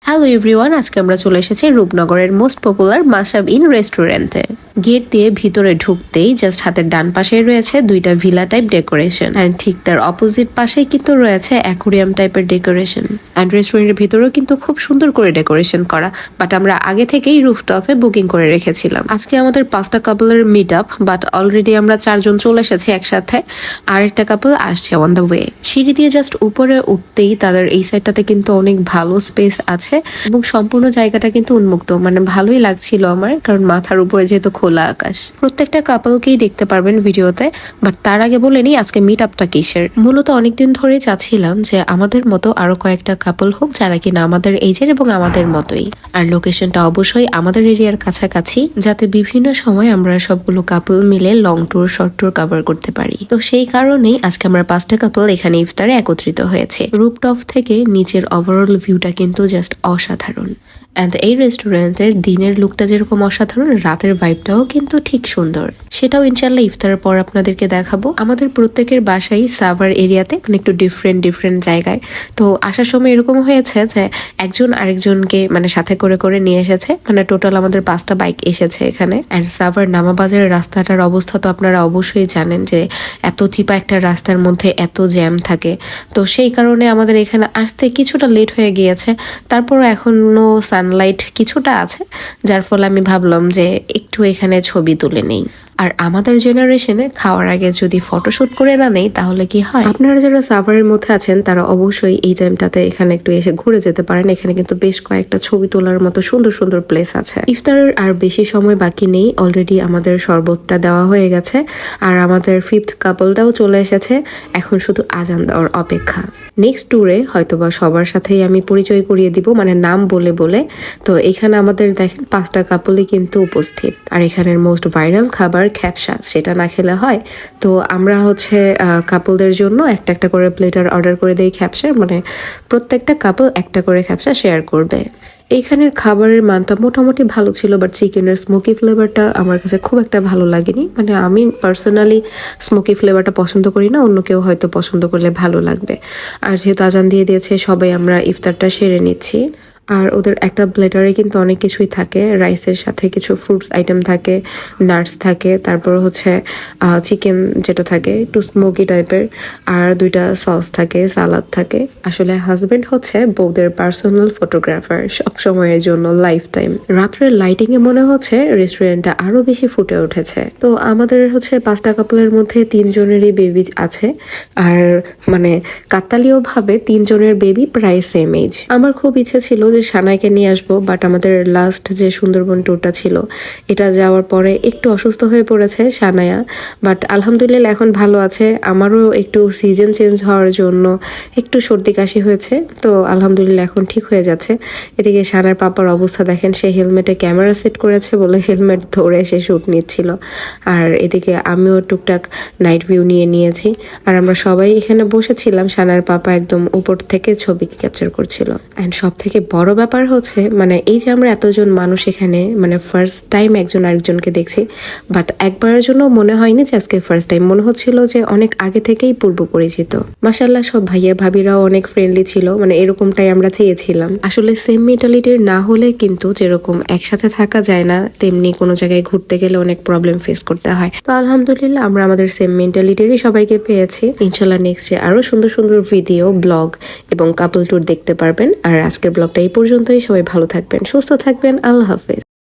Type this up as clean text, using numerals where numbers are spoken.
Hello everyone, আজকে আমরা চলে এসেছি রূপনগরের মোস্ট পপুলার মাশরাফ ইন রেস্টুরেন্টে। গেট দিয়ে ভিতরে ঢুকতেই জাস্ট হাতের ডান পাশে রয়েছে দুইটা ভিলা টাইপ ডেকোরেশন, অ্যান্ড ঠিক তার অপোজিট পাশেই কিন্তু রয়েছে অ্যাকুরিয়াম টাইপের ডেকোরেশন। অ্যান্ড রেস্টুরেন্টের ভিতরেও কিন্তু খুব সুন্দর করে ডেকোরেশন করা, বাট আমরা আগে থেকেই রুফটপে বুকিং করে রেখেছিলাম। আজকে আমাদের 5টা কাপলের মিট আপ, বাট অলরেডি আমরা 4 জন চলে এসেছি একসাথে, আর একটা কাপল আসছে অন দ্য ওয়ে। সিঁড়ি দিয়ে জাস্ট উপরে উঠতেই তাদের এই সাইডটাতে কিন্তু অনেক ভালো স্পেস আছে এবং সম্পূর্ণ জায়গাটা কিন্তু উন্মুক্ত, মানে ভালোই লাগছিল আমার, কারণ মাথার উপরে যেহেতু খোলা আকাশ। প্রত্যেকটা কাপলকেই দেখতে পারবেন ভিডিওতে, বাট তার আগে বলে নিই আজকে মিট আপটা কিসের। মূলত অনেকদিন ধরেই চাচ্ছিলাম যে আমাদের মতো আরো কয়েকটা কাপল হোক যারা কিনা আমাদের এইজের এবং আমাদের মতোই, আর লোকেশনটা অবশ্যই আমাদের এরিয়ার কাছাকাছি, যাতে বিভিন্ন সময় আমরা সবগুলো কাপল মিলে long tour short tour cover করতে পারি। তো সেই কারণেই আজকে আমরা 5টা কাপল এখানে ইফতারে একত্রিত হয়েছে। রুপটপ থেকে নিচের ওভারঅল ভিউটা কিন্তু জাস্ট অসাধারণ। অ্যান্ড এই রেস্টুরেন্টের দিনের লুকটা যেরকম অসাধারণ, রাতের ভাইবটাও কিন্তু ঠিক সুন্দর। সেটাও ইনশাল্লাহ ইফতারের পর আপনাদেরকে দেখাবো। আমাদের প্রত্যেকের বাসাই সাভার এরিয়াতে, মানে একটু ডিফারেন্ট জায়গায়। তো আসার সময় এরকম হয়েছে যে একজন আরেকজনকে মানে সাথে করে করে নিয়ে এসেছে, মানে টোটাল আমাদের 5টা বাইক এসেছে এখানে। অ্যান্ড সাভার নামাবাজারের রাস্তাটার অবস্থা তো আপনারা অবশ্যই জানেন যে এত চিপা একটা রাস্তার মধ্যে এত জ্যাম থাকে। তো সেই কারণে আমাদের এখানে আসতে কিছুটা লেট হয়ে গিয়েছে। তারপরও এখনো সানলাইট কিছুটা আছে, যার ফলে আমি ভাবলাম যে একটু এখানে ছবি তুলে নেই। আর আমাদের জেনারেশনে খাওয়ার আগে যদি ফটোশুট করে না নেই তাহলে কি হয়? আপনারা যারা সাভারের মধ্যে আছেন তারা অবশ্যই এই টাইমটাতে এখানে একটু এসে ঘুরে যেতে পারেন। এখানে কিন্তু বেশ কয়েকটা ছবি তোলার মতো সুন্দর সুন্দর প্লেস আছে। ইফতারের আর বেশি সময় বাকি নেই, অলরেডি আমাদের শরবতটা দেওয়া হয়ে গেছে, আর আমাদের 5th কাপলটাও চলে এসেছে। এখন শুধু আজান দেওয়ার অপেক্ষা। নেক্সট ট্যুরে হয়তোবা সবার সাথেই আমি পরিচয় করিয়ে দিব, মানে নাম বলে বলে। তো এখানে আমাদের দেখেন 5টা কাপলই কিন্তু উপস্থিত, আর এখানের মোস্ট ভাইরাল খাবার খ্যাপসা, সেটা না খেলে হয়। তো আমরা হচ্ছে কাপলদের জন্য একটা একটা করে প্লেটার অর্ডার করে দিই খ্যাপসার, মানে প্রত্যেকটা কাপল একটা করে খ্যাপসা শেয়ার করবে। এইখানের খাবারের মানটা মোটামুটি ভালো ছিল, বাট চিকেনের স্মোকি ফ্লেভারটা আমার কাছে খুব একটা ভালো লাগেনি। মানে আমি পার্সোনালি স্মোকি ফ্লেভারটা পছন্দ করি না, অন্য কেউ হয়তো পছন্দ করলে ভালো লাগবে। আর যেহেতু আজান দিয়ে দিয়েছে, সবাই আমরা ইফতারটা সেরে নিচ্ছি। আর ওদের একটা প্লেটারে কিন্তু অনেক কিছুই থাকে, রাইসের সাথে কিছু ফ্রুটস আইটেম থাকে, নাটস থাকে, তারপর হচ্ছে চিকেন যেটা থাকে একটু স্মোকি টাইপের, আর 2টা সস থাকে, সালাদ থাকে। আসলে হাজবেন্ড হচ্ছে বউদের পার্সোনাল ফটোগ্রাফার সব সময়ের জন্য, লাইফ টাইম। রাত্রের লাইটিং এ মনে হচ্ছে রেস্টুরেন্টটা আরো বেশি ফুটে উঠেছে। তো আমাদের হচ্ছে 5টা কাপলের মধ্যে 3 জনেরই বেবি আছে, আর মানে কাকতালীয় ভাবে 3 জনের বেবি প্রায় সেম এজ। আমার খুব ইচ্ছে ছিল যে সানাইকে নিয়ে আসবো, বাট আমাদের লাস্ট যে সুন্দরবন ট্যুরটা ছিল এটা যাওয়ার পরে একটু অসুস্থ হয়ে পড়েছে সানায়া, বাট আলহামদুলিল্লাহ এখন ভালো আছে। আমারও একটু সিজন চেঞ্জ হওয়ার জন্য একটু সর্দি কাশি হয়েছে, তো আলহামদুলিল্লাহ এখন ঠিক হয়ে যাচ্ছে। এদিকে সানার পাপার অবস্থা দেখেন, সে হেলমেটে ক্যামেরা সেট করেছে বলে হেলমেট ধরে সে শ্যুট নিচ্ছিল, আর এদিকে আমিও টুকটাক নাইট ভিউ নিয়ে নিয়েছি। আর আমরা সবাই এখানে বসেছিলাম, সানার পাপা একদম উপর থেকে ছবি ক্যাপচার করছিল। অ্যান্ড সব থেকে বড় ব্যাপার হচ্ছে মানে এই যে আমরা এতজন মানুষ এখানে, মানে ফার্স্ট টাইম একজন আরেকজনকে দেখছি, বাট একবারের জন্য মনে হয়নি যে আজকে ফার্স্ট টাইম, মনে হচ্ছিল যে অনেক আগে থেকেই পূর্ব পরিচিত। মাশাআল্লাহ সব ভাইয়া ভাবিরাও অনেক ফ্রেন্ডলি ছিল, মানে এরকমটাই আমরা চেয়েছিলাম। আসলে সেম মেন্টালিটির না হলে কিন্তু যেরকম একসাথে থাকা যায় না, তেমনি কোনো জায়গায় ঘুরতে গেলে অনেক প্রবলেম ফেস করতে হয়। তো আলহামদুলিল্লাহ আমরা আমাদের সেম মেন্টালিটিরই সবাইকে পেয়েছি। ইনশাল্লাহ নেক্সট ডে আরো সুন্দর সুন্দর ভিডিও, ব্লগ এবং কাপল ট্যুর দেখতে পারবেন। আর আজকের ব্লগটা এই পর্যন্তই। সবাই ভালো থাকবেন, সুস্থ থাকবেন, আল্লাহ হাফেজ।